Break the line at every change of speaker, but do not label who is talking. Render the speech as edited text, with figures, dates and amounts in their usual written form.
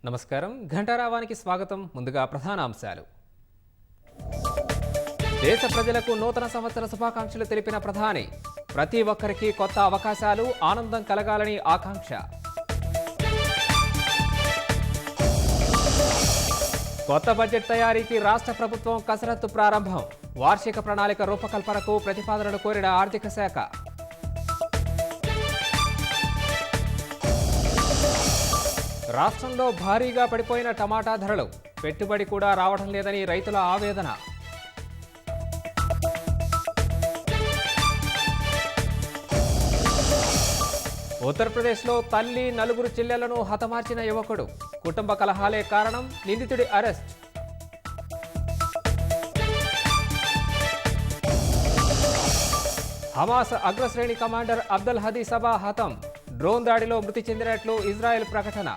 నమస్కారం ఘంటారావానికి స్వాగతం. ముందుగా ప్రధానాంశాలు. దేశ ప్రజలకు నూతన సంవత్సర శుభాకాంక్షలు తెలిపిన ప్రధాని. ప్రతి ఒక్కరికి కొత్త అవకాశాలు, ఆనందం కలగాలని ఆకాంక్ష. కొత్త బడ్జెట్ తయారీకి రాష్ట్ర ప్రభుత్వం కసరత్తు ప్రారంభం. వార్షిక ప్రణాళిక రూపకల్పనకు ప్రతిపాదనలు కోరిన ఆర్థిక శాఖ. రాష్ట్రంలో భారీగా పడిపోయిన టమాటా ధరలు. పెట్టుబడి కూడా రావడం లేదని రైతుల ఆవేదన. ఉత్తరప్రదేశ్లో తల్లి, నలుగురు చెల్లెలను హతమార్చిన యువకుడు. కుటుంబ కలహాలే కారణం, నిందితుడి అరెస్ట్. హమాస్ అగ్రశ్రేణి కమాండర్ అబ్దుల్ హదీ సబా హతం. డ్రోన్ దాడిలో మృతి చెందినట్లు ఇజ్రాయెల్ ప్రకటన.